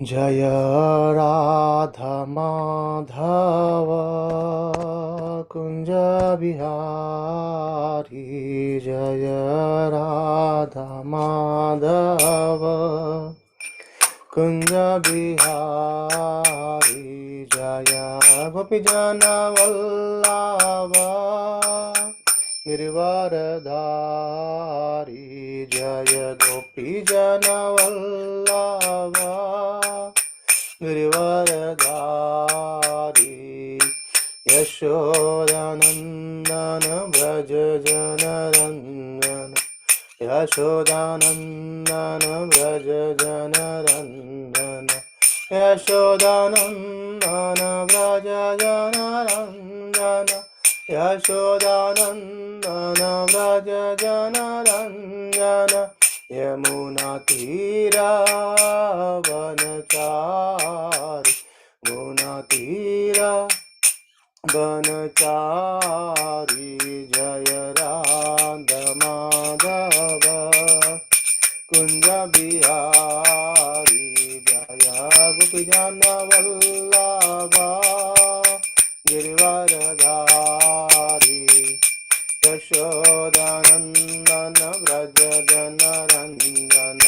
जय राधा माधव कुंज बिहारी जय राधा माधव कुंज बिहारी जय गोपीजन वल्लभ गिरिवरधारी जय गोपीजन वल्लभ गिरिवरधारी यशोदानंदन व्रज जनरंजन यशोदानंदन व्रज जनरंजन यशोदानंदन व्रज जनरंजन यशोदानंदन व्रज जनरंजन यमुना तीरा वनचारि यमुना तीरा वनचारि जय राधा माधव कुंज बिहारी जय गोपीजन वल्लभ गिरिवरधारी यशोदानंदन व्रज जनरंजन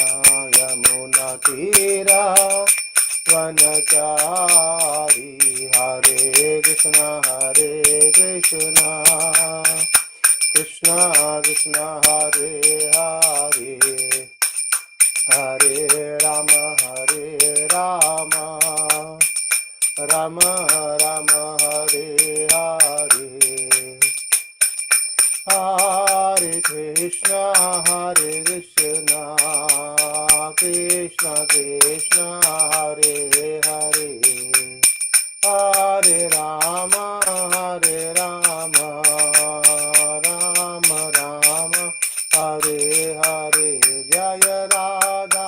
यमुना तीरा वनचारी हरे कृष्ण कृष्ण कृष्ण हरे हरे हरे राम राम राम हरे हरे हरे कृष्ण कृष्ण कृष्ण हरे हरे हरे राम राम राम हरे हरे जय राधा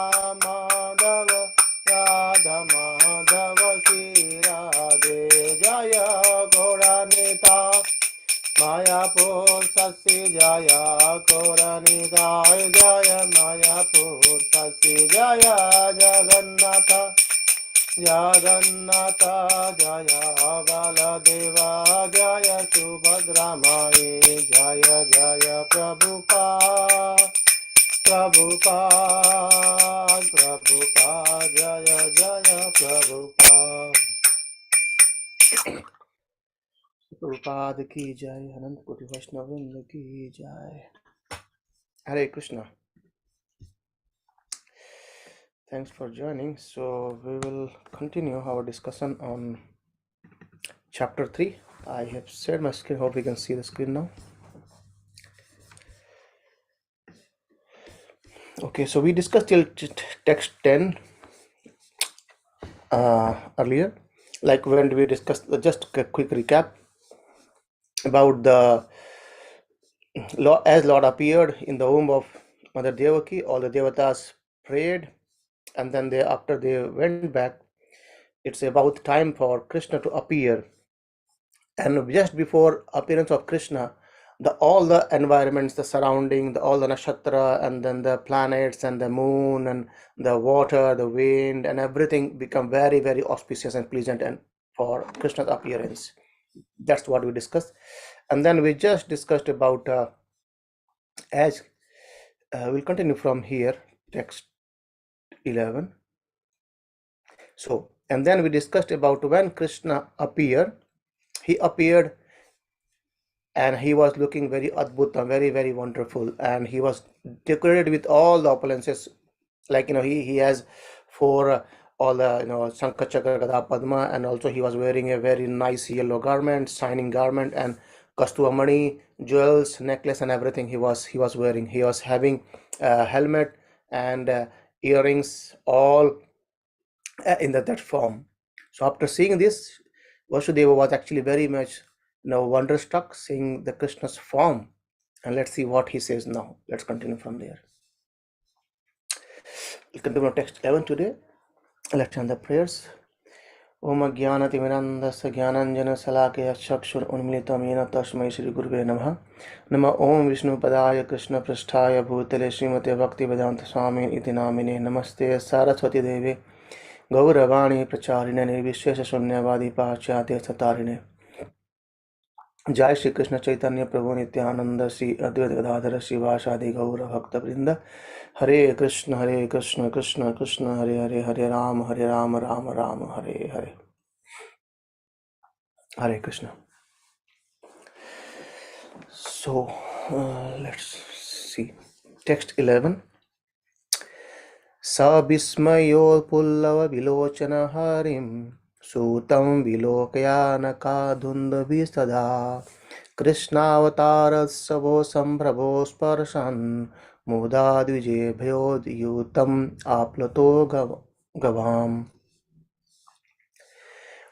माधव श्री राधे जय गौरानिता मायापुर शशि जय गौरानिताय जय मायापुर शशि जय जगन्नाथ जगन्नाथ जय बलदेवा जय सुभद्रा माई जय जय प्रभुपाद जय जय प्रभुपाद प्रभुपाद की जय अनंत कोटि वैष्णववृंद की जय Hare Krishna. Thanks for joining. So we will continue our discussion on chapter 3. I have shared my screen. Hope you can see the screen now. Okay, so we discussed till text 10 earlier. Like when we discussed, just a quick recap about the as Lord appeared in the womb of Mother Devaki, all the devatas prayed, and then after they went back, it's about time for Krishna to appear. And just before appearance of Krishna, all the environments, the surrounding, all the nakshatra, and then the planets and the moon and the water, the wind, and everything become very, very auspicious and pleasant and for Krishna's appearance. That's what we discussed. And then we just discussed about we'll continue from here, text 11. So, and then we discussed about when Krishna appeared. He appeared and he was looking very adbhuta, very, very wonderful, and he was decorated with all the opulences. Like, he has four all the Shankha Chakra Gada Padma, and also he was wearing a very nice yellow garment, shining garment, and Kastuvamani, jewels, necklace, and everything he was wearing. He was having a helmet and earrings, all in that form. So after seeing this, Vasudeva was actually very much wonderstruck seeing the Krishna's form. And let's see what he says now. Let's continue from there. We'll continue text 11 today. Let's end the prayers. Om Jnanatimirandasya Jnananjana Salakaya Chakshur Unmilitam Yena Tasmai Shri Gurave Namaha. Nama Om Vishnu Padaya Krishna Prasthaya Bhutale Srimate Bhakti Vedanta Swami Iti Namine Namaste Saraswati Devi गौरवाणी प्रचारिणे निर्विशेष शून्यवादी पाश्चात्य सतारिणे। जय श्री कृष्ण चैतन्य प्रभु नित्यानंद श्री अद्वैत गदाधर शिवासादि गौर भक्त वृंद। हरे कृष्ण कृष्ण कृष्ण हरे हरे, हरे Ram Ram Ram Hare Hare. Hare Krishna. So let's see. Text 11. Sa vismayo pullava vilochana harim sutam vilokayanaka dhundabhistada Krishnavatarasavo samprabho sparshan mudadvije bhayodhyutam aplato gavam.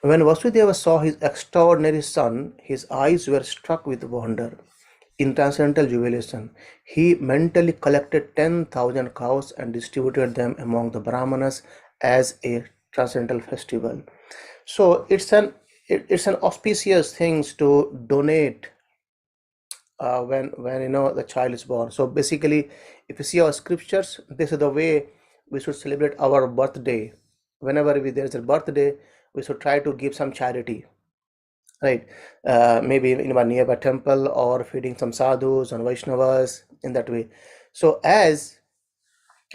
When Vasudeva saw his extraordinary son, his eyes were struck with wonder. In transcendental jubilation, he mentally collected 10,000 cows and distributed them among the Brahmanas as a transcendental festival. So it's an auspicious thing to donate when the child is born. So basically, if you see our scriptures, this is the way we should celebrate our birthday. Whenever there's a birthday, we should try to give some charity, right? Maybe in a nearby temple or feeding some sadhus and Vaishnavas in that way. So as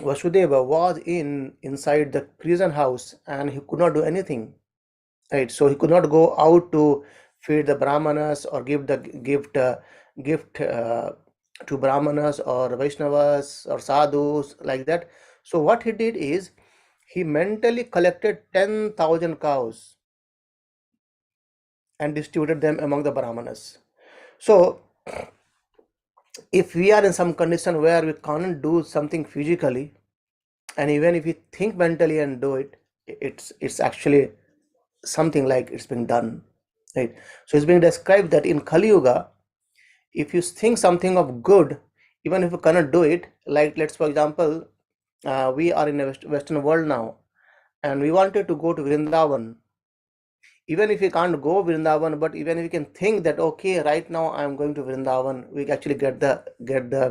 Vasudeva was inside the prison house and he could not do anything, right? So he could not go out to feed the Brahmanas or give the gift to Brahmanas or Vaishnavas or sadhus like that. So what he did is he mentally collected 10,000 cows and distributed them among the Brahmanas. So if we are in some condition where we can't do something physically, and even if we think mentally and do it, it's actually something like it's being done, right? So it's being described that in Kali Yuga, if you think something of good, even if you cannot do it, like let's for example, we are in a Western world now, and we wanted to go to Vrindavan. Even if we can't go Vrindavan, but even if we can think that okay, right now I'm going to Vrindavan, we actually get the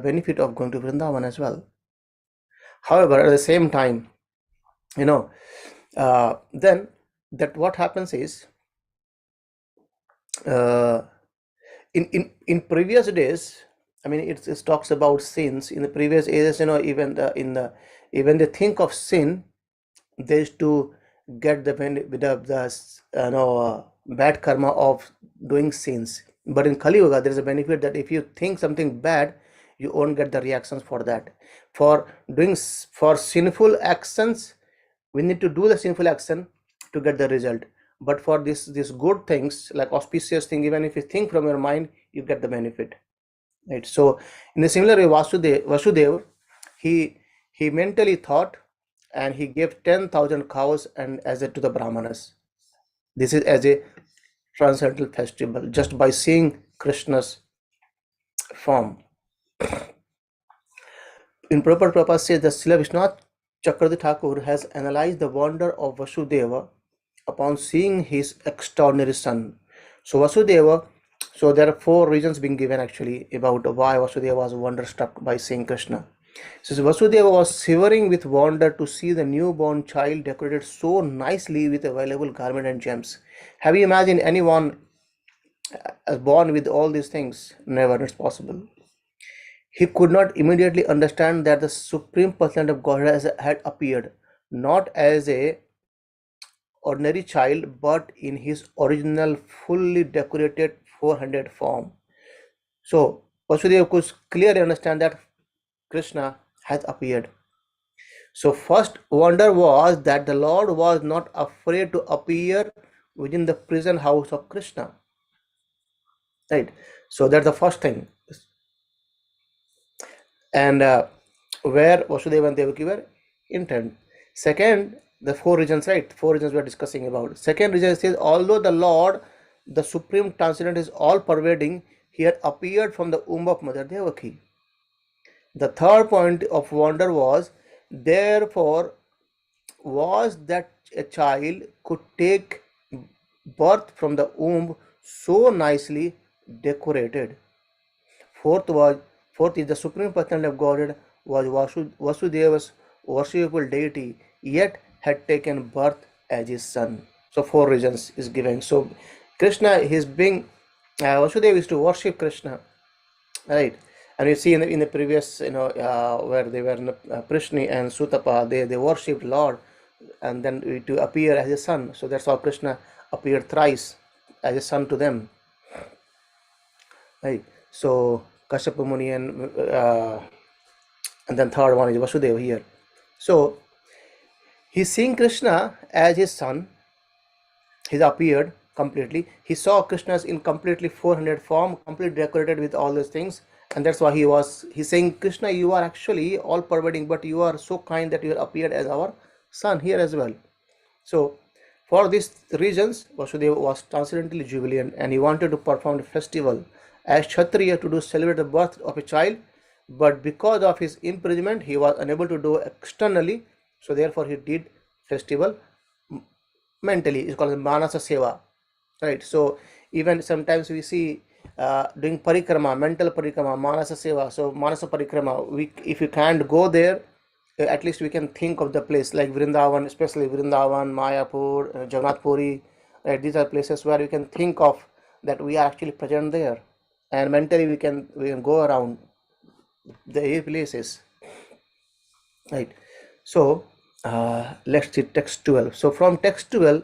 benefit of going to Vrindavan as well. However, at the same time, then that what happens is, in previous days, I mean, it talks about sins in the previous ages. Even they think of sin, they used to get the benefit of the bad karma of doing sins. But in Kali Yuga, there is a benefit that if you think something bad, you won't get the reactions for that. For sinful actions, we need to do the sinful action to get the result. But for these good things, like auspicious thing, even if you think from your mind, you get the benefit, right? So in a similar way, Vasudev, he mentally thought, and he gave 10,000 cows and as it to the Brahmanas. This is as a transcendental festival, just by seeing Krishna's form. In Prabhupada says that Srila Vishwanath Chakravarti Thakur has analyzed the wonder of Vasudeva upon seeing his extraordinary son. So Vasudeva, so there are 4 reasons being given actually about why Vasudeva was wonderstruck by seeing Krishna. Says Vasudeva was shivering with wonder to see the newborn child decorated so nicely with a valuable garment and gems. Have you imagined anyone born with all these things? Never, it's possible. He could not immediately understand that the Supreme Personality of Godhead had appeared, not as a ordinary child, but in his original fully decorated 400 form. So Vasudeva could clearly understand that Krishna has appeared. So first wonder was that the Lord was not afraid to appear within the prison house of Krishna. Right. So that's the first thing. And where Vasudeva and Devaki were intent. Second, the 4 regions, right? 4 regions we are discussing about. Second region says, although the Lord, the Supreme Transcendent, is all pervading, he had appeared from the womb of Mother Devaki. The third point of wonder was, therefore, was that a child could take birth from the womb so nicely decorated. Fourth is the Supreme Personality of Godhead was Vasudeva's worshipable deity, yet had taken birth as his son. So four reasons is given. So Krishna, his being Vasudeva used to worship Krishna, right? And you see in the previous, where they were in Prishni and Sutapa, they worshipped Lord, and then to appear as a son. So that's how Krishna appeared thrice as a son to them, right? So Kashyapa Muni and then third one is Vasudeva here. So he's seeing Krishna as his son. He's appeared completely. He saw Krishna's in completely 400 form, completely decorated with all these things, and that's why he's saying, Krishna, you are actually all pervading, but you are so kind that you appeared as our son here as well. So for these reasons, Vasudeva was transcendently jubilant, and he wanted to perform a festival as Kshatriya to celebrate the birth of a child, but because of his imprisonment, he was unable to do externally. So therefore, he did festival mentally. It's called Manasa Seva, right? So even sometimes we see doing parikrama, mental parikrama, Manasa Seva. So Manasa Parikrama, if you can't go there, at least we can think of the place like Vrindavan, especially Vrindavan, Mayapur, Jagannath Puri, right? These are places where we can think of that we are actually present there, and mentally we can go around the places, right? So let's see text 12. So from text 12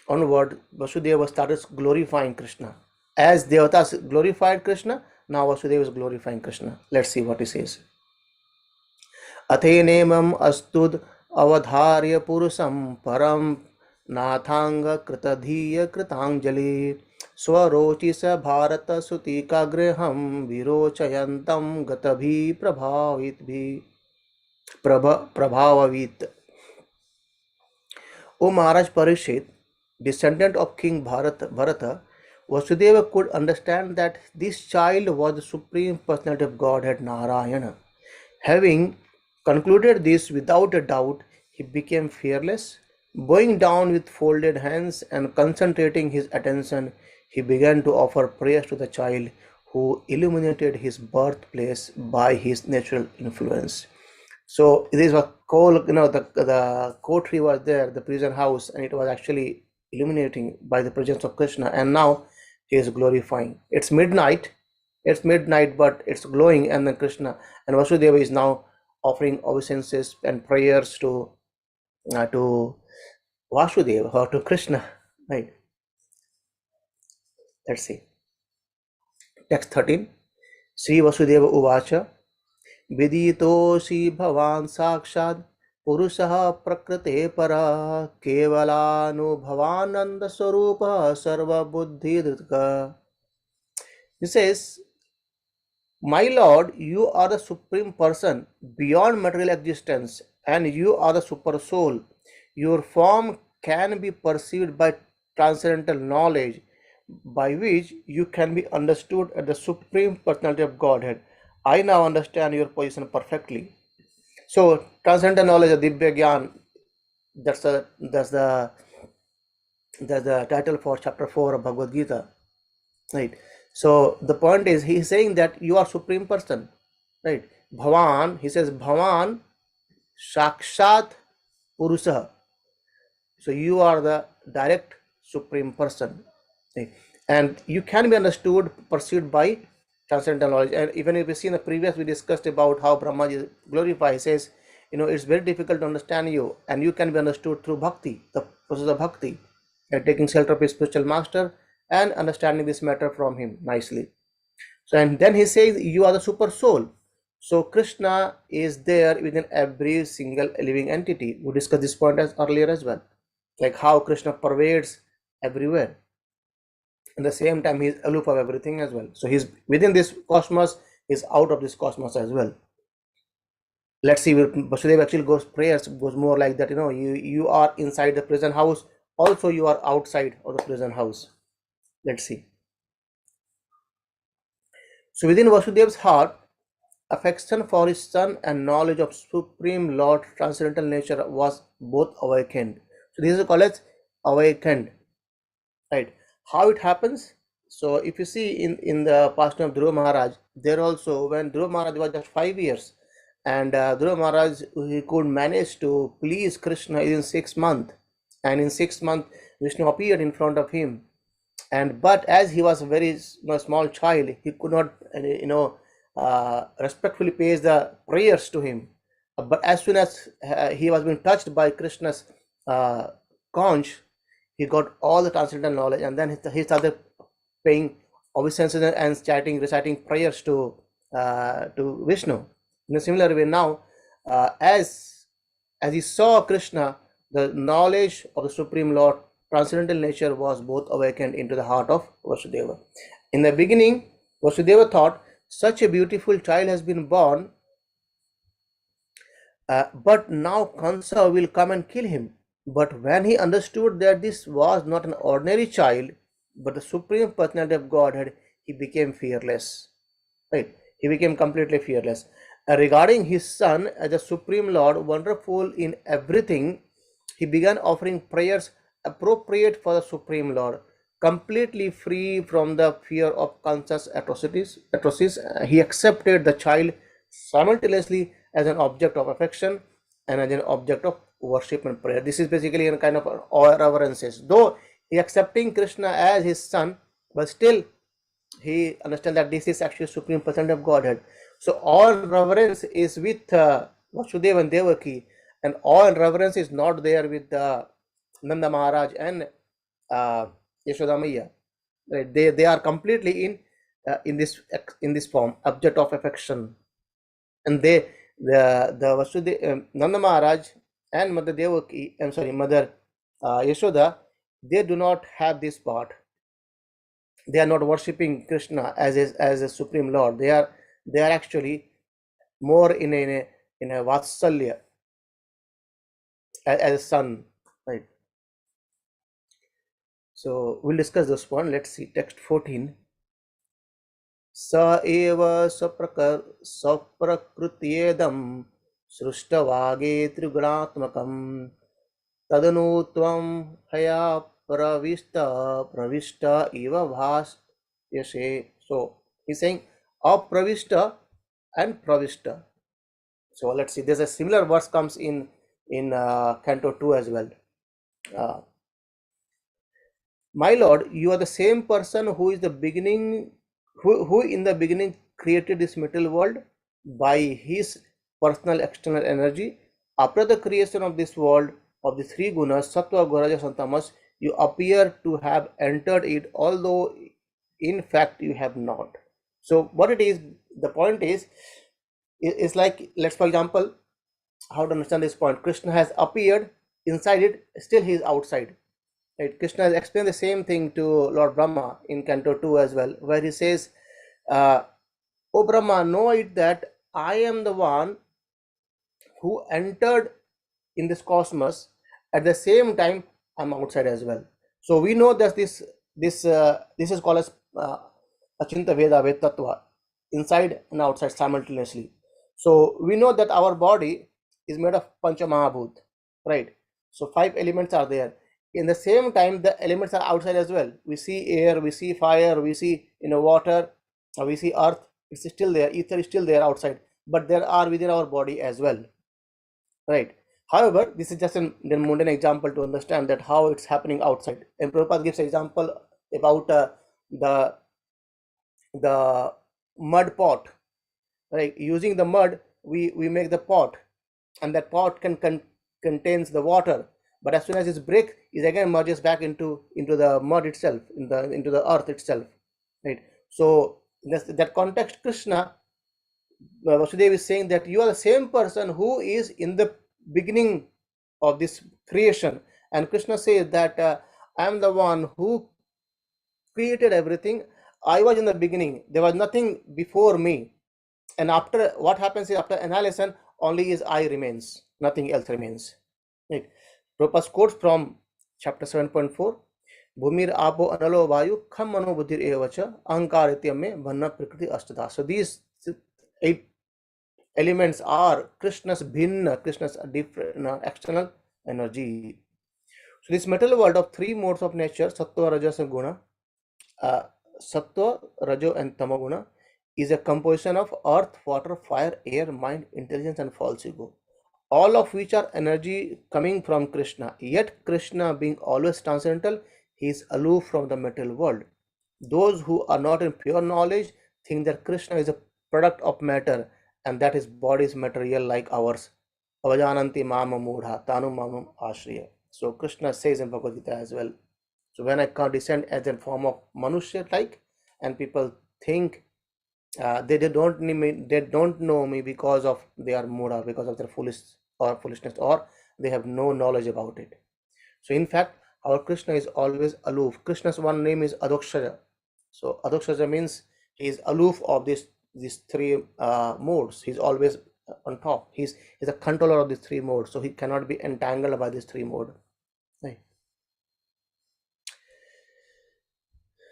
onward, Vasudeva started glorifying Krishna. As Devatas glorified Krishna, now Vasudeva is glorifying Krishna. Let's see what he says. अथेनेमम् अस्तुद् अवधार्य पुरुषं परं नाथांग कृतधीय कृतांजलि स्वरोचिष भारत सुतिकाग्रहं विरोचयन्तं गतभि प्रभावित. O Maharaj Parikshit, descendant of King Bharata, Vasudeva could understand that this child was the Supreme Personality of Godhead Narayana. Having concluded this without a doubt, he became fearless. Bowing down with folded hands and concentrating his attention, he began to offer prayers to the child who illuminated his birthplace by his natural influence. So this was cold, the courtry was there, the prison house, and it was actually illuminating by the presence of Krishna. And now he is glorifying. It's midnight, but it's glowing, and then Krishna and Vasudeva is now offering obeisances and prayers to Vasudeva or to Krishna. Right. Let's see. Text 13. Sri Vasudeva Uvacha विदितोऽसि भवान् साक्षात् पुरुषः प्रकृते परः केवलानुभवानन्दस्वरूपः सर्वबुद्धिधृक्. He says, my Lord, you are the Supreme Person beyond material existence, and you are the Super Soul. Your form can be perceived by transcendental knowledge, by which you can be understood as the Supreme Personality of Godhead. I now understand your position perfectly. So, transcendental knowledge of Dibya Gyan, that's the title for chapter 4 of Bhagavad Gita, right? So the point is, he is saying that you are Supreme Person, right? Bhavan, he says, Bhavan Sakshat Purusha. So you are the direct Supreme Person, right? And you can be understood, perceived by transcendental knowledge. And even if we see in the previous, we discussed about how Brahma is glorified. He says, it's very difficult to understand you, and you can be understood through bhakti, the process of bhakti, and taking shelter of his spiritual master and understanding this matter from him nicely. So, and then he says, you are the super soul. So Krishna is there within every single living entity. We discussed this point as earlier as well, like how Krishna pervades everywhere. At the same time, he is aloof of everything as well. So he's within this cosmos, he's out of this cosmos as well. Let's see, Vasudeva actually goes more like that. You are inside the prison house, also you are outside of the prison house. Let's see. So within Vasudeva's heart, affection for his son and knowledge of Supreme Lord transcendental nature was both awakened. So this is called as awakened, right? How it happens? So if you see in the past of Dhruva Maharaj, there also when Dhruva Maharaj was just 5 years, and Dhruva Maharaj, he could manage to please Krishna in 6 months, and in 6 months Vishnu appeared in front of him. And but as he was a very small child, he could not respectfully pay the prayers to him. But as soon as he was being touched by Krishna's uh, conch, he got all the transcendental knowledge, and then he started paying obeisances and reciting prayers to Vishnu. In a similar way, now as he saw Krishna, the knowledge of the Supreme Lord, transcendental nature, was both awakened into the heart of Vasudeva. In the beginning, Vasudeva thought, such a beautiful child has been born, but now Kansa will come and kill him. But when he understood that this was not an ordinary child, but the Supreme Personality of Godhead, he became fearless. Right? He became completely fearless. Regarding his son as the Supreme Lord, wonderful in everything, he began offering prayers appropriate for the Supreme Lord, completely free from the fear of conscious atrocities. He accepted the child simultaneously as an object of affection and as an object of worship and prayer. This is basically a kind of reverences. Though he accepting Krishna as his son, but still he understands that this is actually Supreme Person of Godhead. So all reverence is with Vasudeva and Devaki, and all reverence is not there with Nanda Maharaj and uh, Yashoda Maiya. Right? They are completely in this form, object of affection, and the Vasudeva, Nanda Maharaj and Mother Devaki, I'm sorry, Mother Yashoda, they do not have this part. They are not worshipping Krishna as a supreme Lord. They are actually more in a Vatsalya as a son, right? So we'll discuss this one. Let's see text 14. Sa eva sapraकृत्येदं सृष्टवागे त्रिगुणात्मकं तदनु त्वं हया pravishta eva yashe. So he's saying apravishta and pravishta. So let's see. There's a similar verse comes in Canto 2 as well. Uh, My Lord, you are the same person who is the beginning, who in the beginning created this material world by his personal external energy. After the creation of this world of the three gunas, Sattva, Rajas, and Tamas, you appear to have entered it, although in fact you have not. So what it is, the point is, it's like, let's for example, how to understand this point. Krishna has appeared inside it, still he is outside. Right? Krishna has explained the same thing to Lord Brahma in Canto 2 as well, where he says, O Brahma, know it that I am the one who entered in this cosmos. At the same time, I'm outside as well. So we know that this is called as Achinta Veda Vetatva, inside and outside simultaneously. So we know that our body is made of Pancha Mahabhut, right? So 5 elements are there. In the same time, the elements are outside as well. We see air, we see fire, we see water, we see earth. It's still there. Ether is still there outside, but there are within our body as well, right? However, this is just a mundane example to understand that how it's happening outside. And Prabhupada gives example about the the mud pot, right? Using the mud, we make the pot, and that pot contains the water. But as soon as it's break, it again merges back into the mud itself, into the earth itself, right? So that context, Krishna, Vasudeva is saying that you are the same person who is in the beginning of this creation, and Krishna says that I am the one who created everything. I was in the beginning. There was nothing before me, and after what happens is after annihilation, only is I remains. Nothing else remains. Right. Prabhupada quotes from chapter 7.4. Bhumir apo analo vayu kham mano buddhir evacha ahankar ityam me vanna prakriti ashtadha. So these 8 elements are Krishna's bhinna, Krishna's different external energy. So this material world of 3 modes of nature, sattva, rajas, and guna, sattva, rajo, and tamaguna, is a composition of earth, water, fire, air, mind, intelligence, and false ego, all of which are energy coming from Krishna. Yet Krishna, being always transcendental, he is aloof from the material world. Those who are not in pure knowledge think that Krishna is a product of matter and that his body is material like ours. Avajananti mama mudha tanu mamam ashriya. So Krishna says in Bhagavad Gita as well. So when I descend as a form of manushya like, and people think they don't know me because of they are mudha, because of their foolishness, or they have no knowledge about it. So in fact, our Krishna is always aloof. Krishna's one name is Adhokshaja. So Adhokshaja means he is aloof of these three modes. He's always on top. He's a controller of these three modes. So he cannot be entangled by these three modes. Right.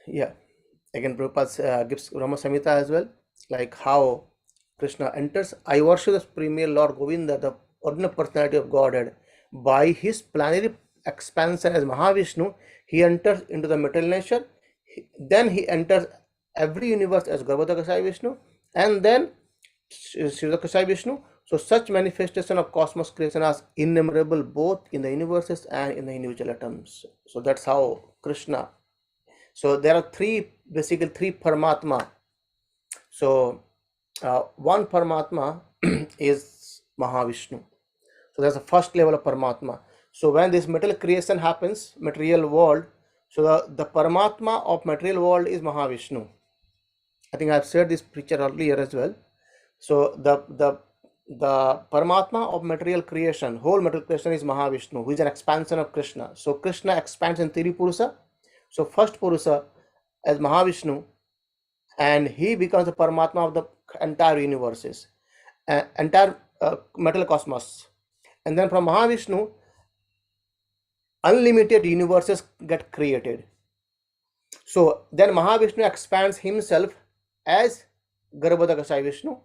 Yeah. Again, Prabhupada gives Rama Samhita as well, like how Krishna enters. I worship the premier Lord Govinda, the ordinary personality of Godhead. By his plenary expansion as Mahavishnu, he enters into the material nature. Then he enters every universe as Garbhodakasai Vishnu, and then Shirakasai Vishnu. So such manifestation of cosmos creation are innumerable both in the universes and in the individual atoms. So that's how Krishna. So there are basically three Paramatma. So one Paramatma is Mahavishnu. So that's the first level of Paramatma. So when this material creation happens, material world, so the Paramatma of material world is Mahavishnu. I think I've said this picture earlier as well. So the Paramatma of material creation, whole material creation, is Mahavishnu, who is an expansion of Krishna. So Krishna expands in three Purusa. So first Purusa as Mahavishnu, and he becomes the Paramatma of the entire universes, entire material cosmos. And then from Mahavishnu, unlimited universes get created. So then Mahavishnu expands himself as Garbhodakasai Vishnu.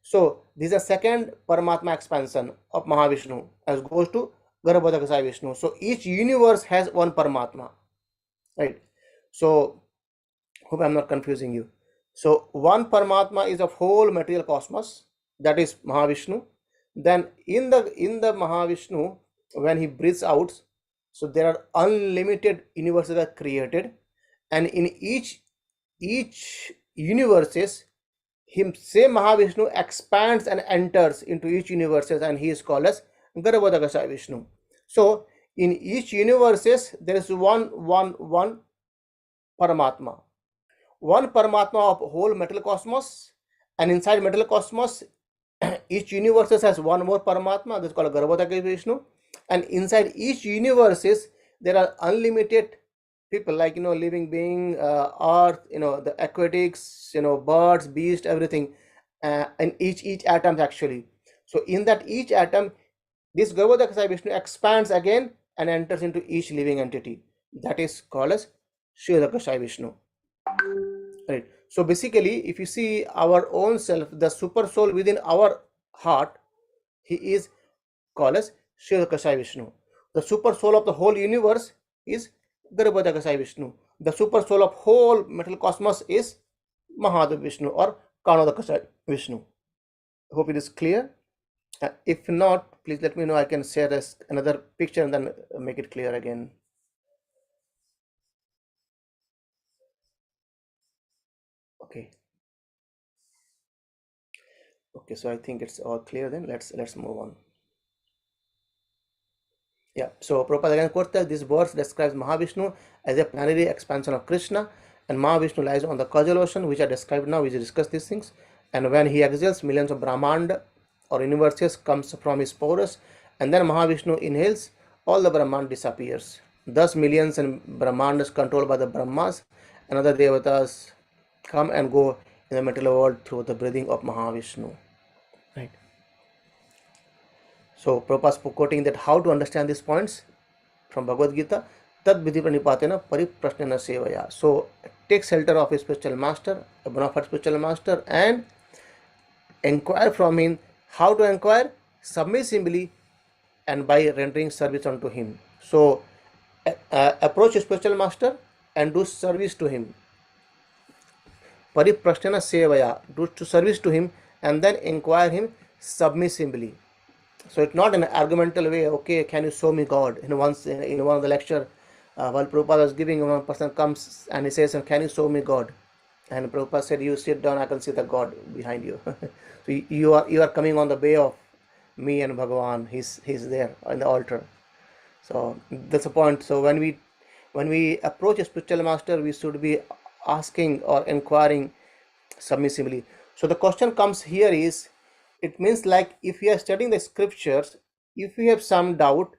So this is a second Paramatma expansion of Mahavishnu as goes to Garbhodakasai Vishnu. So each universe has one Paramatma, right? So hope I'm not confusing you. So one Paramatma is of whole material cosmos, that is Mahavishnu. Then in the Mahavishnu, when he breathes out, so there are unlimited universes that are created, and in each universes, him same Mahavishnu expands and enters into each universes, and he is called as Garbhodakasai Vishnu. So in each universes there is one Paramatma. One Paramatma of whole metal cosmos, and inside metal cosmos each universe has one more Paramatma, that's called Garbhodakasai Vishnu, and inside each universes there are unlimited people, like living being, earth, the aquatics, birds, beasts, everything, and each atom actually. So in that each atom, this Garbhodakasai Vishnu expands again and enters into each living entity, that is called as Shirodakasai Vishnu. Right. So basically, if you see our own self, the super soul within our heart, he is called as Shirodakasai Vishnu. The super soul of the whole universe is Garbhodakasai Vishnu. The super soul of whole metal cosmos is Mahadev Vishnu or Kanodakasai Vishnu. Hope it is clear. If not, please let me know. I can share another picture and then make it clear again. Okay. Okay, so I think it's all clear then. Let's move on. Yeah, so Prabhupada again quotes that this verse describes Mahavishnu as a plenary expansion of Krishna, and Mahavishnu lies on the causal ocean, which are described now, which discuss these things. And when he exhales, millions of Brahmanda or universes comes from his porous, and then Mahavishnu inhales, all the Brahmand disappears. Thus millions and Brahmandas controlled by the Brahmas and other Devatas come and go in the material world through the breathing of Mahavishnu. Right. So Prabhupada quoting that how to understand these points from Bhagavad Gita, Tad Vidhi Pranipatena Pariprasnena Sevaya. So take shelter of a spiritual master, a bona fide spiritual master, and inquire from him. How to inquire? Submissively and by rendering service unto him. So approach a spiritual master and do service to him. Pariprasthana sevaya, to service to him, and then inquire him submissively. So it's not an argumental way. Okay, can you show me God? Once in one of the lecture, while Prabhupada was giving, one person comes and he says, "Can you show me God?" And Prabhupada said, "You sit down. I can see the God behind you." So you are coming on the way of me and Bhagavan. He's there on the altar. So that's the point. So when we approach a spiritual master, we should be asking or inquiring submissively. So the question comes here is, it means like if we are studying the scriptures, if we have some doubt,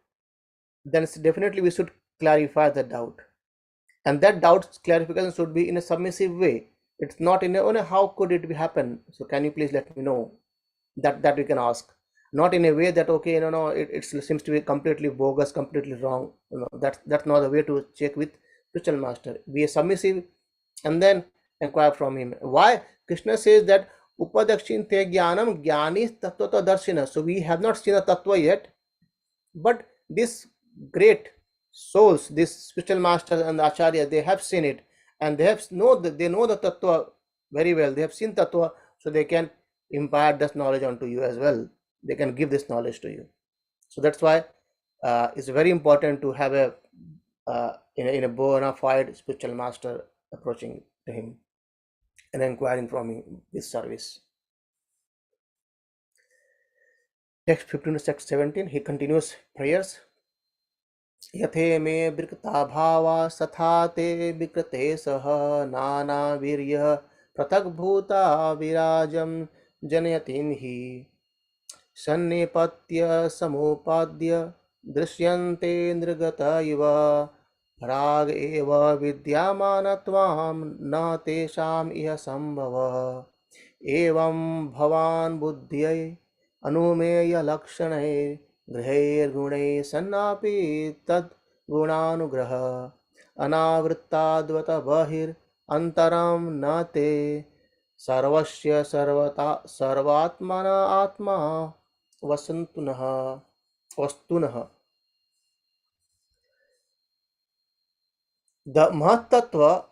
then definitely we should clarify the doubt, and that doubt clarification should be in a submissive way. It's not in a, "Oh, no, how could it be happen? So can you please let me know?" That we can ask, not in a way that, okay, no, it seems to be completely bogus, completely wrong. That's not the way to check with spiritual master. Be submissive and then inquire from him. Why Krishna says that upadakshinte jnanam jnani tattva darshina? So we have not seen a tattva yet, but this great souls, these spiritual masters and the acharya, they have seen it, and they know the tattva very well. They have seen tattva, so they can impart this knowledge onto you as well. They can give this knowledge to you. So that's why it's very important to have in a bona fide spiritual master approaching to him and inquiring from him this service. Text 15 to text 17, he continues prayers. यथे मे विकृता भावा सथा ते विकृते सह नानावीर्यः पृथग्भूता विराजं जनयतिं हि सन्निपत्य समुपाद्य दृश्यन्ते नृगत इव राग एव विद्यमानत्वां न तेषाम् इह सम्भवः एवं भवान् बुद्ध्यै अनुमेयलक्षणैः गृहैर्गुणैः सन्नापि तद्गुणानुग्रह अनावृत्ताद्वत बहिरन्तरं न ते सर्वस्य सर्वात्मन आत्मा वस्तुनः. The Mahatattva,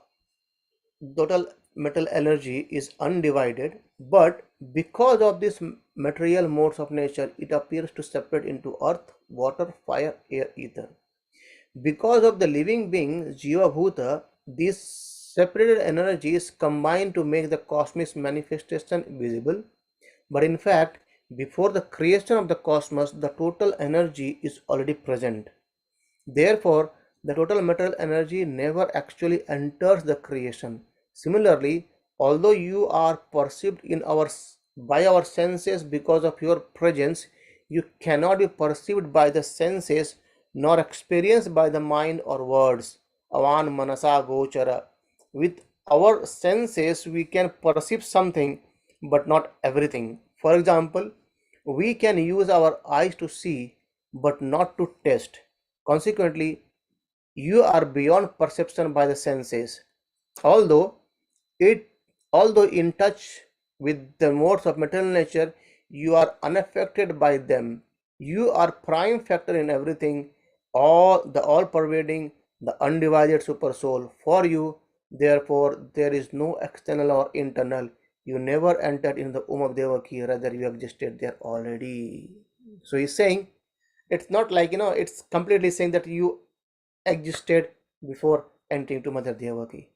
total metal energy, is undivided, but because of these material modes of nature, it appears to separate into earth, water, fire, air, ether. Because of the living being, Jiva Bhuta, these separated energies combine to make the cosmic manifestation visible. But in fact, before the creation of the cosmos, the total energy is already present. Therefore, the total material energy never actually enters the creation. Similarly, although you are perceived by our senses because of your presence, you cannot be perceived by the senses nor experienced by the mind or words. Avan manasa gochara. With our senses, we can perceive something, but not everything. For example, we can use our eyes to see, but not to taste. Consequently, you are beyond perception by the senses. Although it although in touch with the modes of material nature, you are unaffected by them. You are prime factor in everything, all pervading, the undivided super soul. For you, therefore, there is no external or internal. You never entered in the womb of Devaki, rather you existed there already. So he's saying it's not like, it's completely saying that you existed before entering to Mother Devaki.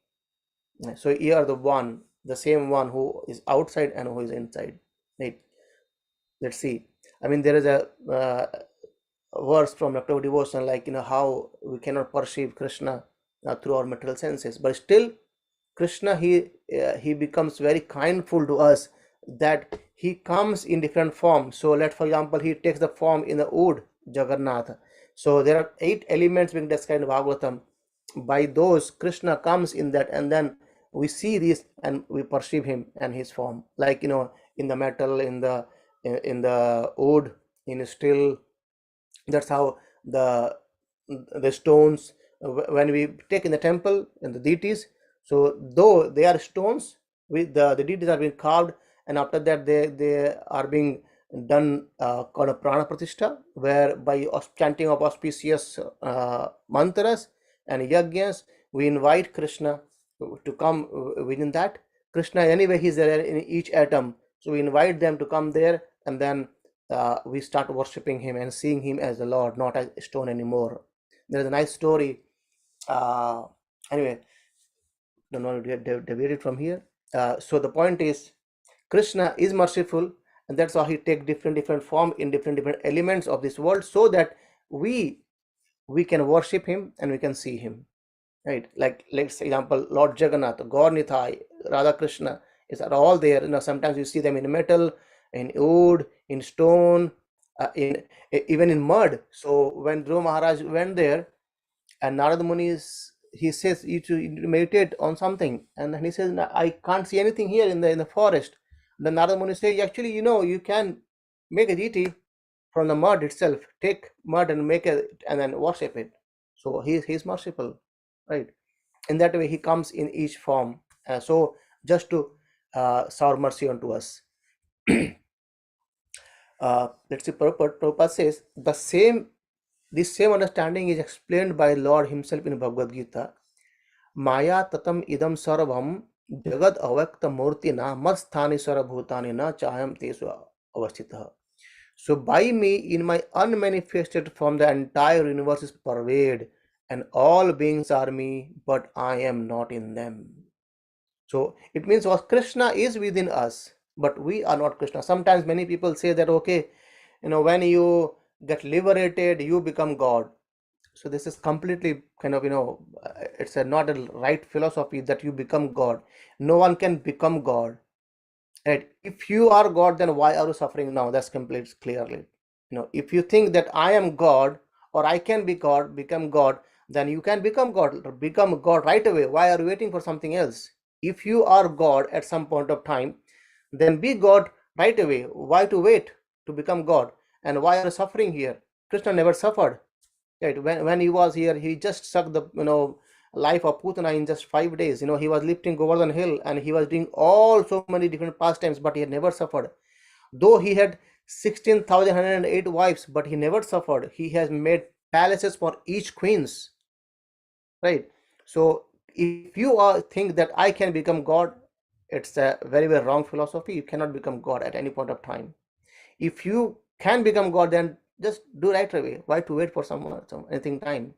So you are the same one who is outside and who is inside. Right? Let's see. I mean, there is a verse from Octave Devotion, like, how we cannot perceive Krishna through our material senses, but still Krishna, he becomes very kindful to us, that he comes in different forms. So let, for example, he takes the form in the wood, Jagannath. So there are 8 elements being described in Bhagavatam. By those, Krishna comes in that, and then we see this and we perceive him and his form, like, in the metal, in the wood, in steel. That's how the stones, when we take in the temple and the deities, so though they are stones, with the deities are being carved, and after that they are being done, called a prana pratishtha, where by chanting of auspicious mantras and yajnas, we invite Krishna to come within that. Krishna, anyway, he's there in each atom. So we invite them to come there, and then we start worshiping him and seeing him as the Lord, not as a stone anymore. There's a nice story. Anyway, don't want to deviate it from here. So the point is, Krishna is merciful, and that's how he take different form in different elements of this world, so that we we can worship him and we can see him. Right? Like let's example, Lord Jagannath, Gaur Nithai, Radha Krishna are all there. Sometimes you see them in metal, in wood, in stone, in even in mud. So when Dhruva Maharaj went there, and Narada Muni he says you to meditate on something, and then he says, I can't see anything here in the forest. Then Narada Muni says, actually, you can make a deity from the mud itself. Take mud and make it, and then worship it. So he's merciful, right? In that way, he comes in each form. So just to shower mercy onto us. Let's see, Prabhupada says this same understanding is explained by Lord himself in Bhagavad Gita. Maya tatam idam sarvam jagad avakta murtina masthani sarabhutani na chayam tesu avastitah. So by me, in my unmanifested form, the entire universe is pervaded, and all beings are me, but I am not in them. So it means what Krishna is within us, but we are not Krishna. Sometimes many people say that, okay, when you get liberated, you become God. So this is completely kind of, it's not a right philosophy that you become God. No one can become God. Right? If you are God, then why are you suffering now? That's completely clearly. If you think that I am God, or I can be God, become God, then you can become God right away. Why are you waiting for something else? If you are God at some point of time, then be God right away. Why to wait to become God? And why are you suffering here? Krishna never suffered. Right? When he was here, he just sucked the life of Putana in just 5 days. He was lifting Govardhan hill, and he was doing all so many different pastimes, but he had never suffered. Though he had 16,108 wives, but he never suffered. He has made palaces for each queens. Right? So if you think that I can become God, it's a very, very wrong philosophy. You cannot become God at any point of time. If you can become God, then just do right away. Why to wait for anything time?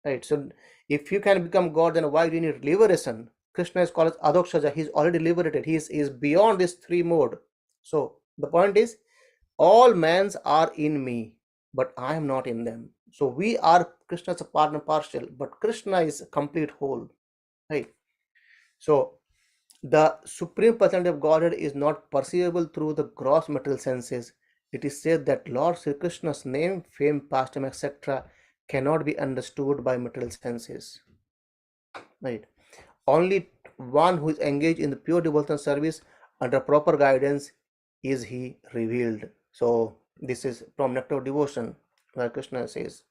Right? So if you can become God, then why do you need liberation? Krishna is called as Adokshaja. He's already liberated. He is beyond this three mode. So the point is, all mans are in me, but I am not in them. So we are Krishna's a part and partial, but Krishna is a complete whole. Right? So the Supreme Personality of Godhead is not perceivable through the gross material senses. It is said that Lord Sri Krishna's name, fame, pastime, etc. cannot be understood by material senses. Right? Only one who is engaged in the pure devotional service under proper guidance is he revealed. So this is from Nectar of Devotion, where Krishna says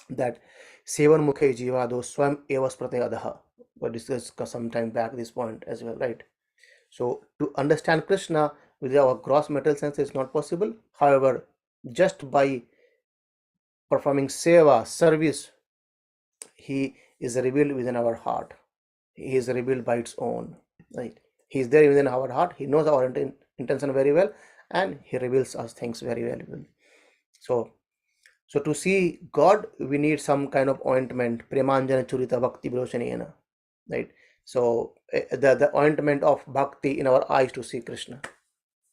that Sevan Mukhe Jivado Swam Evas Pratayadaha. We discussed some time back this point as well, right? So to understand Krishna with our gross material sense is not possible. However, just by performing seva, service, he is revealed within our heart. He is revealed by its own. Right? He is there within our heart. He knows our intention very well, and he reveals us things very well. So to see God, we need some kind of ointment. Premanjana Churita Bhakti Viloshanena. Right? So the ointment of bhakti in our eyes to see Krishna.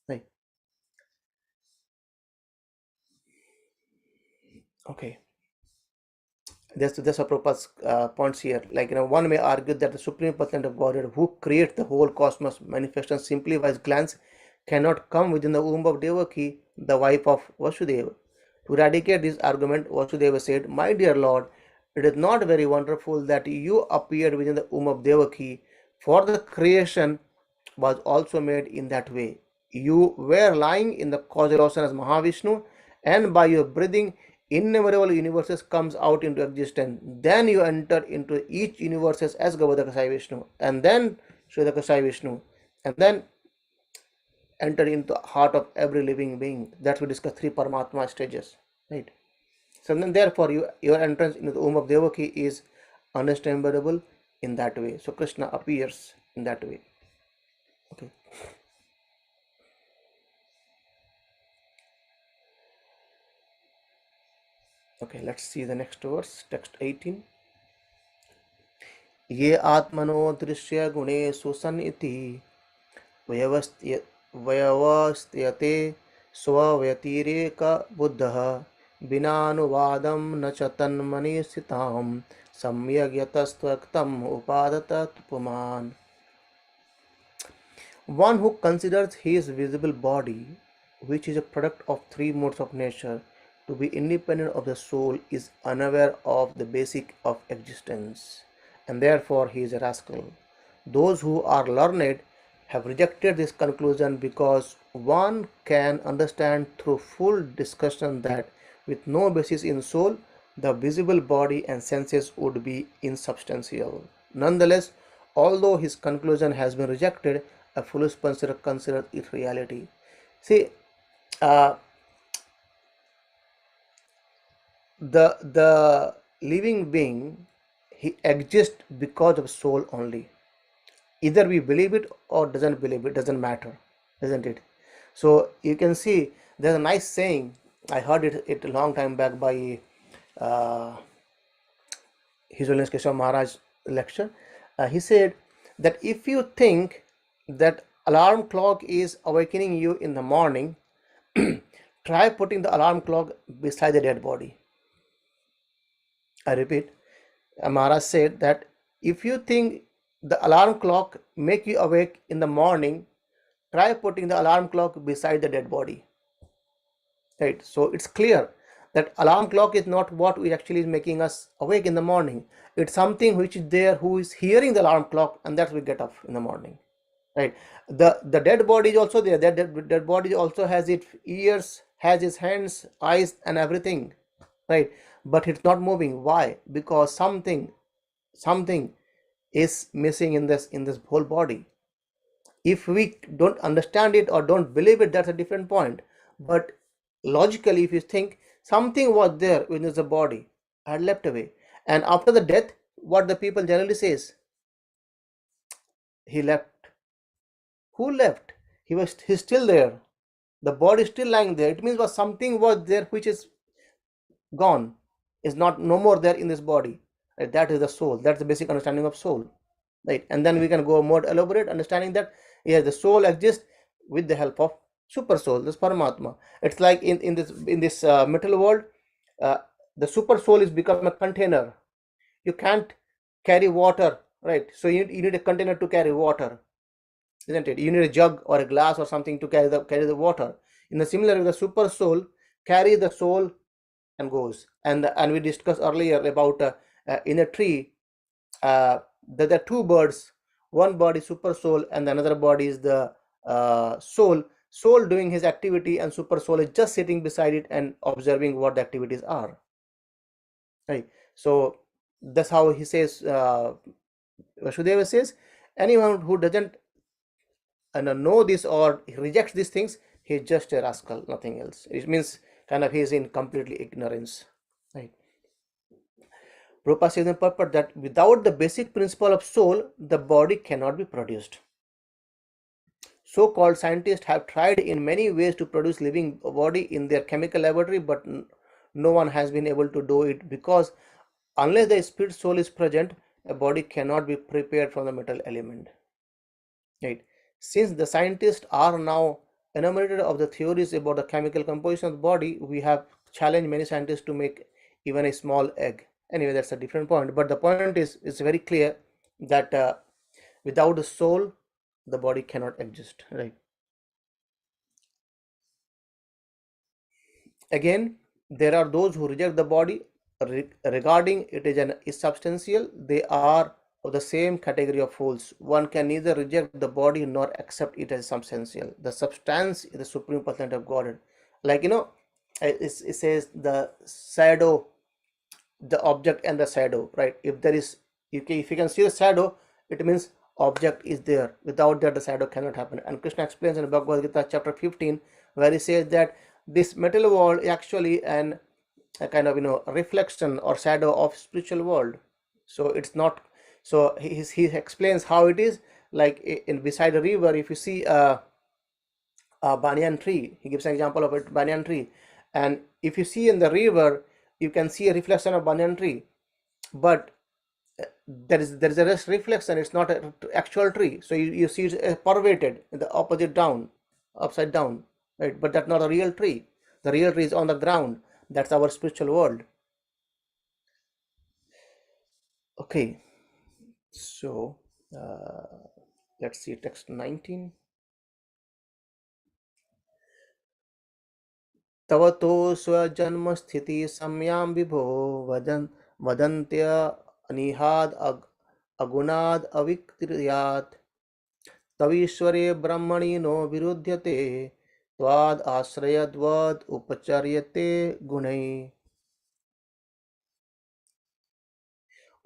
Right? Okay. That's what Prabhupada's points here. Like, one may argue that the Supreme Personality of Godhead, who creates the whole cosmos, manifestation simply by his glance, cannot come within the womb of Devaki, the wife of Vasudeva. To eradicate this argument, Vasudeva said, "My dear Lord, it is not very wonderful that you appeared within the womb of Devaki, for the creation was also made in that way. You were lying in the causal ocean as Mahavishnu, and by your breathing, innumerable universes comes out into existence. Then you enter into each universe as Govardhaka Sai Vishnu, and then Sridhaka Sai Vishnu, and then enter into the heart of every living being." That we discuss three Paramatma stages, right? So then, therefore, your entrance into the womb of Devaki is understandable in that way. So Krishna appears in that way. Okay. Okay, let's see the next verse, text 18. ये आत्मनो दृश्य गुणेषु सन् इति व्यवस्थिय व्यवस्थियते स्वव्यतिरेक बुद्धः विनानुवादं न च तन्मनि स्थितां सम्यग् यतस्त्वक्तम् उपादत पुमान्. One who considers his visible body, which is a product of three modes of nature, to be independent of the soul is unaware of the basic of existence, and therefore he is a rascal. Those who are learned have rejected this conclusion because one can understand through full discussion that with no basis in soul, the visible body and senses would be insubstantial. Nonetheless, although his conclusion has been rejected, a foolish person considers it reality. See, uh, the living being, he exists because of soul only. Either we believe it or doesn't believe it, doesn't matter, isn't it? So you can see there's a nice saying. I heard it a long time back by uh, His Holiness Keshav Maharaj lecture. He said that if you think that alarm clock is awakening you in the morning, try putting the alarm clock beside the dead body. I repeat, Maharaj said that if you think the alarm clock make you awake in the morning, try putting the alarm clock beside the dead body. Right, so it's clear that alarm clock is not what we actually is making us awake in the morning. It's something which is there who is hearing the alarm clock, and that's we get up in the morning. Right, the dead body is also there. That dead body also has its ears, has its hands, eyes, and everything. Right, but it's not moving. Why? Because something is missing in this whole body. If we don't understand it or don't believe it, that's a different point. But logically, if you think something was there within the body, had left away, and after the death, what the people generally says, he left. Who left? He's still there. The body is still lying there. It means was something was there which is gone, is not no more there in this body. Right? That is the soul. That's the basic understanding of soul. Right, and then we can go more elaborate understanding that yes, the soul exists with the help of super soul, this Paramatma. It's like in this material world, uh, the super soul is become a container. You can't carry water, right? So you need a container to carry water, isn't it? You need a jug or a glass or something to carry the water. In the similar way, the super soul carry the soul and goes. And we discussed earlier about in a tree, there are two birds. One bird is super soul and another bird is the soul doing his activity, and super soul is just sitting beside it and observing what the activities are, right? So that's how he says, Vasudeva says, anyone who doesn't know this or rejects these things, he's just a rascal, nothing else. It means kind of he's in completely ignorance, right? Prabhupada says in purport that without the basic principle of soul, the body cannot be produced. So-called scientists have tried in many ways to produce living body in their chemical laboratory, but no one has been able to do it because unless the spirit soul is present, a body cannot be prepared from the metal element. Right? Since the scientists are now enamored of the theories about the chemical composition of the body, we have challenged many scientists to make even a small egg. Anyway, that's a different point. But the point is, it's very clear that without the soul, the body cannot exist. Right? Again, there are those who reject the body regarding it as an insubstantial. They are of the same category of fools. One can neither reject the body nor accept it as substantial. The substance is the supreme personality of Godhead. Like it says the shadow, the object and the shadow, right? If there is, if you can see the shadow, it means object is there. Without that, the shadow cannot happen. And Krishna explains in Bhagavad Gita chapter 15, where he says that this material world is actually a kind of reflection or shadow of spiritual world. So it's not. So he explains how it is. like in beside a river, if you see a banyan tree, he gives an example of a banyan tree, and if you see in the river, you can see a reflection of banyan tree, but there is a reflection. It's not an actual tree, so you see it's perverted in the opposite down, upside down, right? But that's not a real tree. The real tree is on the ground. That's our spiritual world. Okay, so let's see text 19. तव तो स्वजन्मस्थिति सम्यां विभो वदन्त्य अनिहाद अगुणाद अविक्रियात् तवीश्वरे ब्रह्मणि no विरुध्यते त्वाद आश्रयद्वद उपचर्यते गुणै.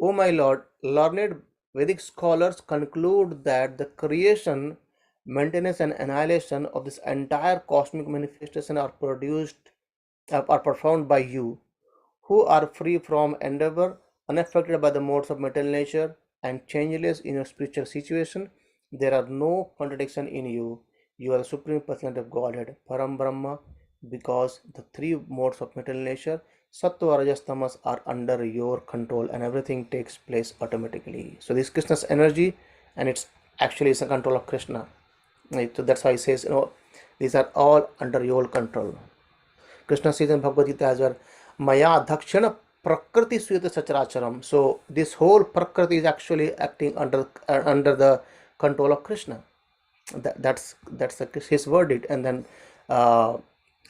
O my Lord, learned Vedic scholars conclude that the creation, maintenance, and annihilation of this entire cosmic manifestation are performed by you, who are free from endeavor, unaffected by the modes of material nature, and changeless in your spiritual situation. There are no contradiction in you. You are the supreme personality of Godhead, Param Brahma, because the three modes of material nature, Sattva, Rajas, Tamas, are under your control, and everything takes place automatically. So this is Krishna's energy, and it's actually is a control of Krishna. Right? So that's why he says, these are all under your control. Krishna says in Bhagavad Gita as well, Maya Dakshina Prakriti Suyata Sacharacharam. So this whole Prakriti is actually acting under the control of Krishna. That's his verdict. And then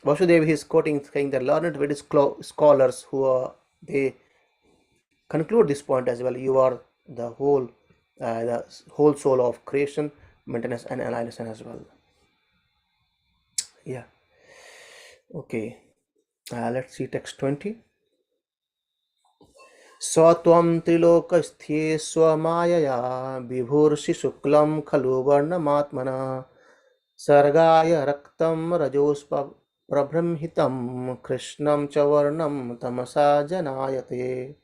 Vasudev is quoting, saying the learned Vedic scholars they conclude this point as well. You are the whole soul of creation, maintenance, and annihilation as well. Yeah. Okay. Let's see text 20. Satvam त्रिलोकस्थे स्वमायया विभूर्षि शुक्लं खलु वर्णमात्मना सर्गाय रक्तं रजोस्प प्रबृंहितं कृष्णं च वर्णं तमसा जनयते.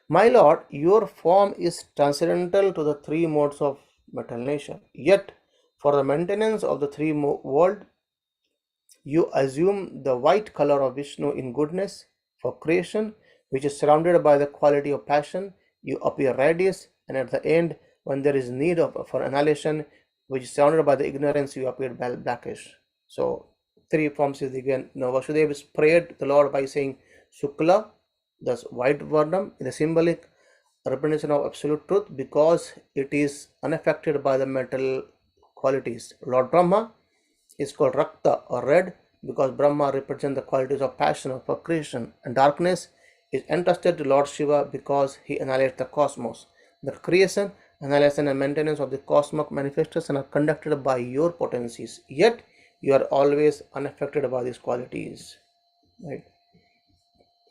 My Lord, your form is transcendental to the three modes of material nature. Yet, for the maintenance of the three world, you assume the white color of Vishnu in goodness. For creation, which is surrounded by the quality of passion, you appear radious, and at the end, when there is need for annihilation, which is surrounded by the ignorance, you appear blackish. So, three forms is again. Now, Vasudeva is prayed the Lord by saying Shukla, thus white Varnam, in the symbolic representation of absolute truth, because it is unaffected by the mental qualities. Lord Brahma is called Rakta or red, because Brahma represents the qualities of passion or creation, and darkness is entrusted to Lord Shiva because he annihilates the cosmos. The creation, annihilation, and maintenance of the cosmic manifestation are conducted by your potencies, yet you are always unaffected by these qualities. Right?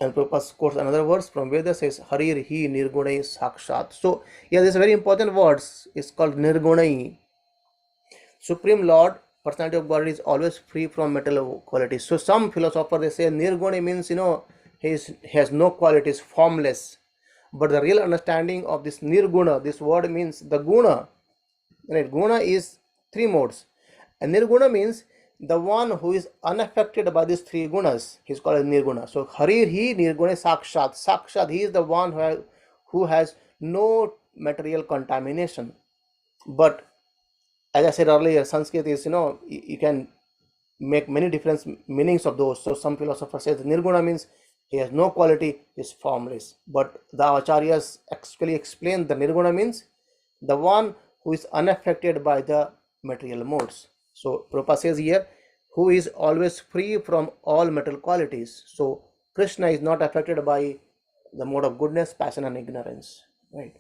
And Prabhupada quotes another verse from Veda, says Harir hi nirgunai sakshat. So yeah, this very important words is called nirgunai. Supreme Lord, personality of God, is always free from material qualities. So some philosophers, they say nirguna means he has no qualities, formless. But the real understanding of this nirguna, this word means the guna. Right? Guna is three modes, and nirguna means the one who is unaffected by these three gunas. He's called nirguna. So harir hi nirguna sakshat. Sakshat, he is the one who has no material contamination. But as I said earlier, Sanskrit is, you can make many different meanings of those. So some philosophers say that nirguna means he has no quality, is formless. But the acharyas actually explain the nirguna means the one who is unaffected by the material modes. So Prabhupada says here, who is always free from all material qualities. So Krishna is not affected by the mode of goodness, passion, and ignorance. Right?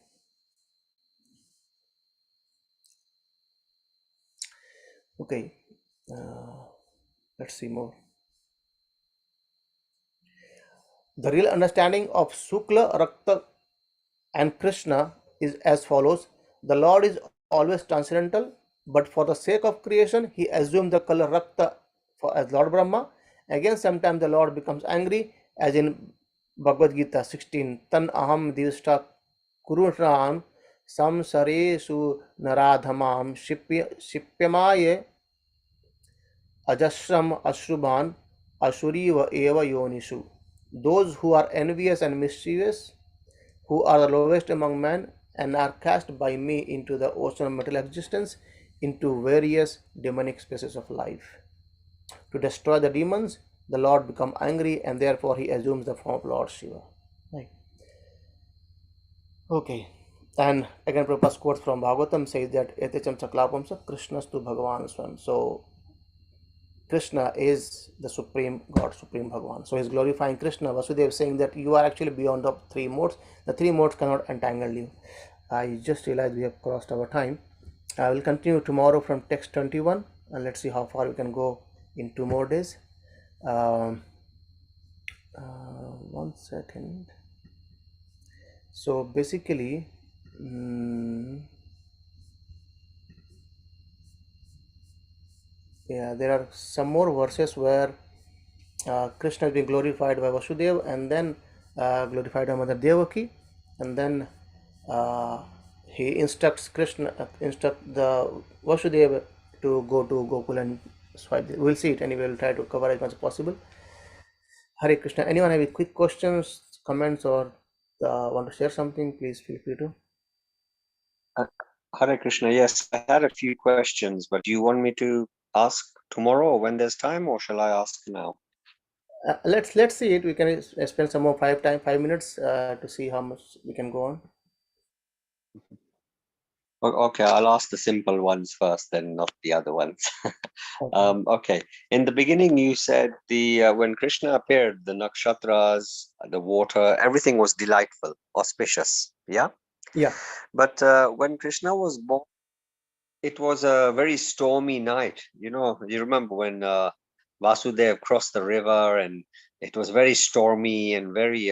Okay. Let's see more. The real understanding of Sukla, Rakta, and Krishna is as follows. The Lord is always transcendental, but for the sake of creation, he assumed the color Rakta as Lord Brahma. Again, sometimes the Lord becomes angry, as in Bhagavad Gita 16, Tan aham divishta Kurutram samsaresu naradhamam shipyamaye ajasram ashruban asuriva eva yonishu. Those who are envious and mischievous, who are the lowest among men, and are cast by me into the ocean of material existence, into various demonic spaces of life. To destroy the demons, the Lord becomes angry, and therefore he assumes the form of Lord Shiva. Right. Okay. And again, Prabhupada's quote from Bhagavatam says that Etecham Chaklapamsa Krishnastu Bhagavan Swam. So Krishna is the supreme God, supreme Bhagavan. So he's glorifying Krishna. Vasudeva saying that you are actually beyond the three modes. The three modes cannot entangle you. I just realized we have crossed our time. I will continue tomorrow from text 21, and let's see how far we can go in 2 more days. Um, 1 second. So basically, yeah, there are some more verses where Krishna is being glorified by Vasudeva, and then glorified by Mother Devaki, and then he instructs instruct the Vasudeva to go to Gokul and swipe. We'll see it anyway. We'll try to cover as much as possible. Hare Krishna. Anyone have any quick questions, comments, or want to share something? Please feel free to. Hare Krishna. Yes, I had a few questions, but do you want me to ask tomorrow or when there's time, or shall I ask now? Let's see it. We can spend some more 5 minutes to see how much we can go on. Okay, I'll ask the simple ones first, then not the other ones. Okay. In the beginning, you said when Krishna appeared, the nakshatras, the water, everything was delightful, auspicious. Yeah. Yeah. But when Krishna was born, it was a very stormy night. You remember when Vasudev crossed the river, and it was very stormy and very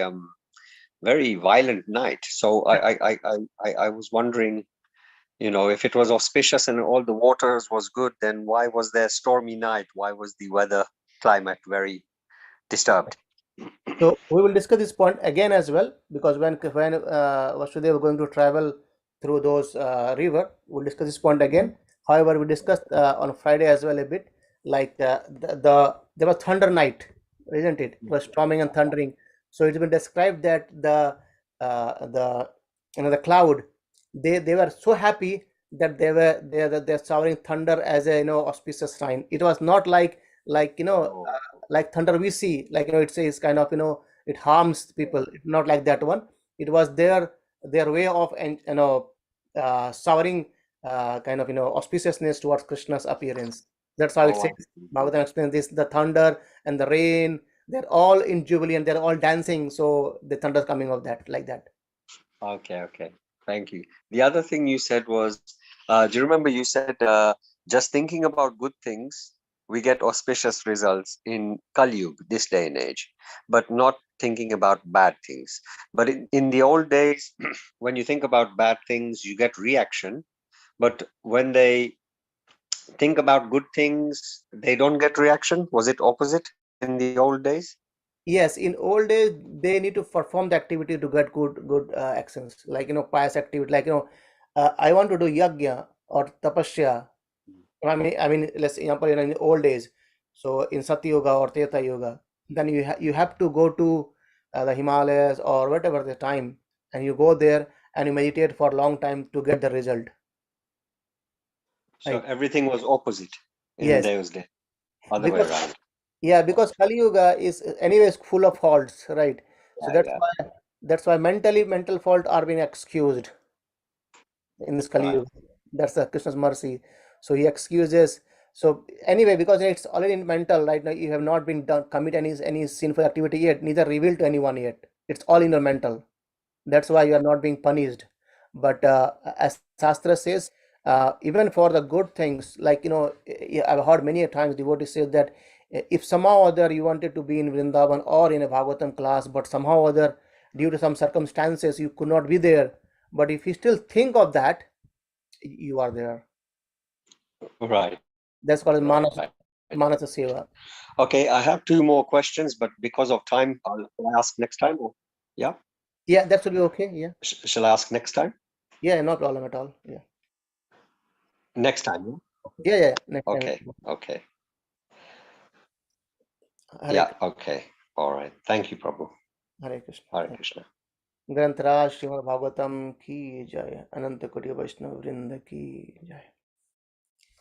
violent night. So I was wondering, if it was auspicious and all the waters was good, then why was there stormy night? Why was the weather climate very disturbed? So we will discuss this point again as well, because when Vasudeva going to travel through those river, we'll discuss this point again. However, we discussed on Friday as well a bit, like there was thunder night, isn't it? It was storming and thundering. So it's been described that the the cloud, they were so happy that they're showering thunder as a auspicious sign. It was not like Oh, like thunder we see, like it says kind of it harms people. It's not like that one. It was their way of and showering kind of auspiciousness towards Krishna's appearance. That's how it oh, says. I see. Bhagavatam explains this: the thunder and the rain, they're all in jubilee and they're all dancing, so the thunder coming of that, like that. Okay. Thank you. The other thing you said was, do you remember you said just thinking about good things, we get auspicious results in Kali Yuga, this day and age, but not thinking about bad things. But in the old days, when you think about bad things, you get reaction. But when they think about good things, they don't get reaction. Was it opposite in the old days? Yes, in old days they need to perform the activity to get good actions, like pious activity, like I want to do yajna or tapasya. I mean, let's example in the old days. So in Satya Yoga or Treta Yoga, then you have to go to the Himalayas or whatever the time, and you go there and you meditate for a long time to get the result. So Right? everything was opposite in Yes, those days, other way because around. yeah, because Kali Yuga is anyways full of faults, right? So Yeah, yeah. that's why mental fault are being excused in this Kali Right. Yuga. That's the Krishna's mercy. So he excuses. So anyway, because it's already in mental, right now you have not been done commit any sinful activity yet, neither revealed to anyone yet. It's all in your mental. That's why you are not being punished. But as Shastra says, even for the good things, like I've heard many a times devotees say that if somehow or other you wanted to be in Vrindavan or in a Bhagavatam class, but somehow or other due to some circumstances you could not be there, but if you still think of that, you are there. Right. That's called Right. Manasa Seva. Okay, I have two more questions, but because of time, I'll ask next time. Yeah. Yeah, that should be okay. Yeah. Shall I ask next time? Yeah, no problem at all. Yeah. Next time. Yeah. Next time. Okay. Okay. Hare Yeah. Okay. All right. Thank you, Prabhu. Hare Krishna. Hare Thank Krishna. you. ग्रंथराज Shrimad Bhagavatam की जय, अनंत कोटि वैष्णव वृंद की जय।